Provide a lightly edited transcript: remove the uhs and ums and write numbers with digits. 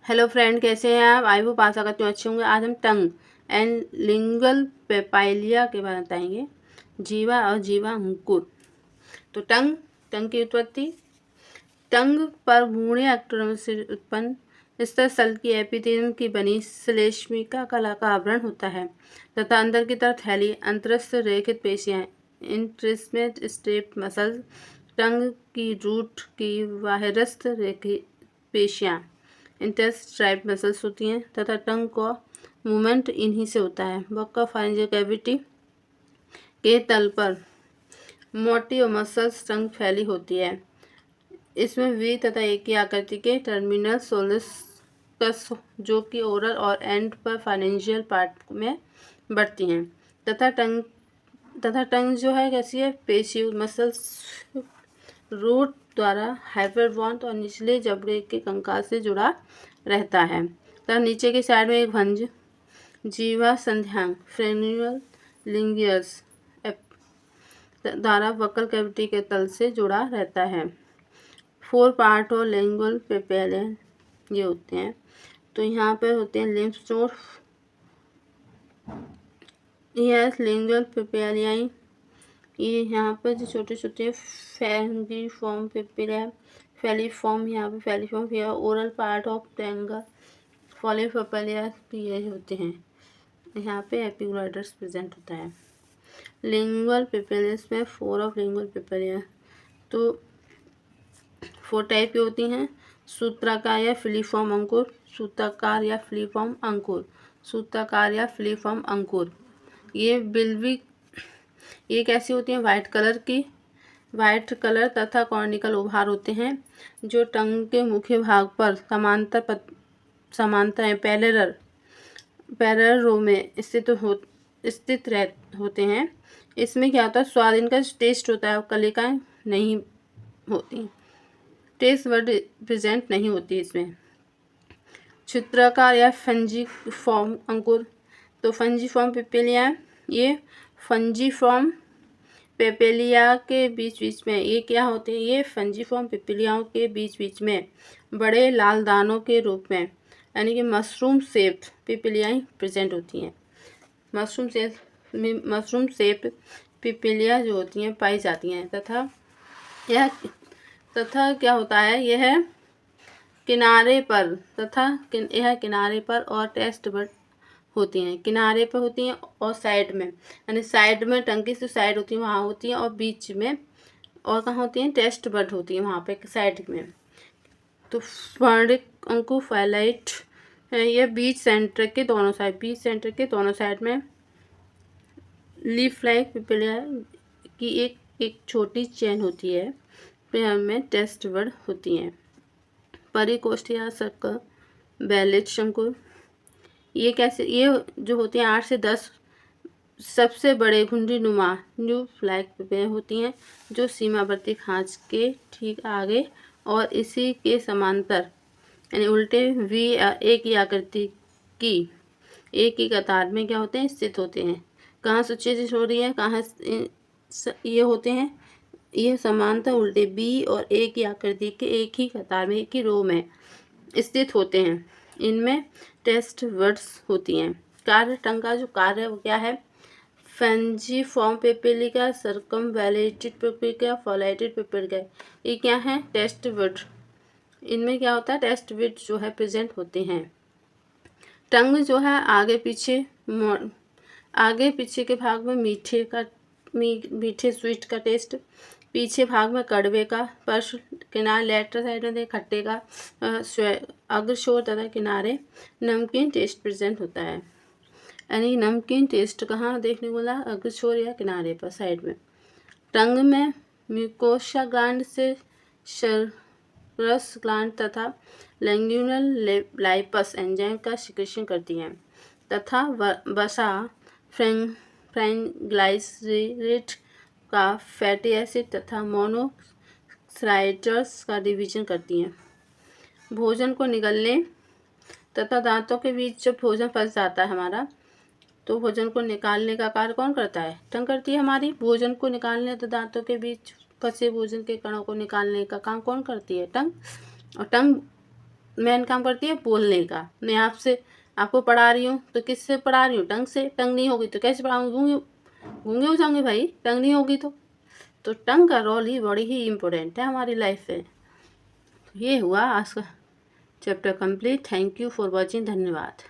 Hello friend, कैसे हैं आप? आई होप आशा करती हूँ अच्छे होंगे। आज हम टंग एंड लिंगुअल पेपाइलिया के बारे में बताएंगे। जीवा और जीवा अंकुर। तो टंग टंग की उत्पत्ति। टंग पर भ्रूणीय एक्टोडर्म से उत्पन्न स्तर सल की एपिथेलियम की बनी श्लेष्मिका कला का आवरण होता है तथा अंदर की तरफ थैली अंतरस्थ रेखित पेशियाँ इंटरस्मेट स्टेप मसल्स टंग की रूट की बाह्यस्थ रेखित पेशियाँ इंटरस्ट्राइप मसल्स होती हैं तथा टंग का मूवमेंट इन्हीं से होता है। बक्का फाइंजियल कैविटी के तल पर मोटी और मसल्स टंग फैली होती है। इसमें वी तथा ए की आकृति के टर्मिनल सोलस्कस जो कि ओरल और एंड पर फाइनेंशियल पार्ट में बढ़ती हैं तथा टंग जो है कैसी है, पेशी मसल्स रूट द्वारा हाइपरबॉन्ड और निचले जबड़े के कंकाल से जुड़ा रहता है तथा नीचे की साइड में एक भंज जीवा संध्यांग फ्रेन्यूल लिंगियस द्वारा बक्कल कैविटी के तल से जुड़ा रहता है। 4 पार्ट और लिंगुअल पेपाइलिया ये होते हैं। तो यहाँ पर होते हैं लिम्फ नोड, यह लिंगुअल पेपाइलिया। ये यहाँ पर जो छोटे छोटे फैंगिफॉर्म पेपिला फैलीफॉर्म, यहाँ पे फैलीफॉर्म या ओरल पार्ट ऑफ टैंगा फॉलीपेपालिया ये होते हैं। यहाँ पे एपिग्लॉइडस प्रेजेंट होता है। लिंगुअल पेपाइलिस में 4 ऑफ लिंगुअल पेपाइलिया तो 4 टाइप की होती हैं। सूत्राकार या फिलीफॉर्म अंकुर, सूत्राकार या फिलीफॉर्म अंकुर, सूत्राकार या फिलीफॉर्म अंकुर। ये कैसी होती हैं? वाइट कलर तथा कॉर्निकल उभार होते हैं जो टंग के मुख्य भाग पर समांतर पैरेलल रो में स्थित होते हैं। इसमें क्या होता है, स्वाद इनका टेस्ट होता है, कलिकाएं नहीं होती, टेस्ट वर्ड प्रेजेंट नहीं होती इसमें। छिद्राकार या फंजीफॉर्म अंकुर, तो फंजीफॉर्म पेपिलिया, ये फंजीफॉर्म पेपिलिया के बीच में ये क्या होते हैं, ये फंजीफॉर्म पेपिलियाओं के बीच में बड़े लाल दानों के रूप में यानी कि मशरूम शेप्ड पेपिलियाएं प्रेजेंट होती हैं। मशरूम शेप्ड पेपिलिया जो होती हैं पाई जाती हैं तथा क्या होता है, यह किनारे पर और टेस्ट बड होती हैं। किनारे पर होती हैं और साइड में, यानी साइड में टंकी से साइड होती है वहाँ होती हैं, और बीच में और कहाँ होती हैं, टेस्ट बड होती है वहाँ पे साइड में। तो फर्डिक अंकुफाइलाइट है, यह बीच सेंटर के दोनों साइड में लीफ लाइक पेपिलिया की एक छोटी चेन होती है, पेयर में टेस्ट बड होती हैं। परिकोष्ठीय सर्कल बैलेट शंकुर, ये जो होती हैं 8 से 10 सबसे बड़े घुंडी नुमा न्यू फ्लैग पेपिलिया होती हैं जो सीमावर्ती खांच के ठीक आगे और इसी के समांतर यानी उल्टे वी ए की आकृति की एक ही कतार में क्या होते हैं, स्थित होते हैं। कहाँ सूची हो रही है, कहाँ ये होते हैं, ये समांतर उल्टे बी और ए की आकृति के एक ही कतार में एक ही रो में स्थित होते हैं। इनमें टेस्ट वर्ड्स होती हैं। टंग का जो कार्य है वो क्या है, फंजीफॉर्म पेपिलिका, सर्कमवैलेटेड पेपिलिका, फॉलाइटेड पेपिलिका, ये क्या है, टेस्ट वर्ड। इनमें क्या होता है, टेस्ट वर्ड जो है प्रेजेंट होते हैं। टंग जो है आगे पीछे के भाग में मीठे स्वीट का टेस्ट, पीछे भाग में कड़वे का, पर्श किनारे लेटर साइड में खट्टे का, अग्रशोर तथा किनारे नमकीन टेस्ट प्रेजेंट होता है। यानी नमकीन टेस्ट कहाँ देखने को मिला, अग्रशोर या किनारे पर साइड में। टंग में म्यूकोसा ग्लैंड से रस ग्लैंड तथा लैंग्यूनल लाइपस एंजाइम का सिक्रेशन करती हैं तथा वसा फ्रैंग्लाइसरेट का फैटी एसिड तथा मोनोसाइट्रस का डिवीजन करती हैं। भोजन को निगलने तथा दांतों के बीच जब भोजन फंस जाता है हमारा, तो भोजन को निकालने का कार्य कौन करता है, टंग करती है हमारी। भोजन को निकालने तो दांतों के बीच फंसे भोजन के कणों को निकालने का काम कौन करती है, टंग। और टंग मेन काम करती है बोलने का। मैं आपको पढ़ा रही हूँ तो किससे पढ़ा रही हूँ? टंग से। टंग नहीं होगी तो कैसे पढ़ाऊँगी? गूंगे हो जाऊँगी भाई, टंग नहीं होगी तो टंग का रोल ही बड़ी ही इम्पोर्टेंट है हमारी लाइफ में। ये हुआ आज का chapter complete. Thank you for watching. धन्यवाद।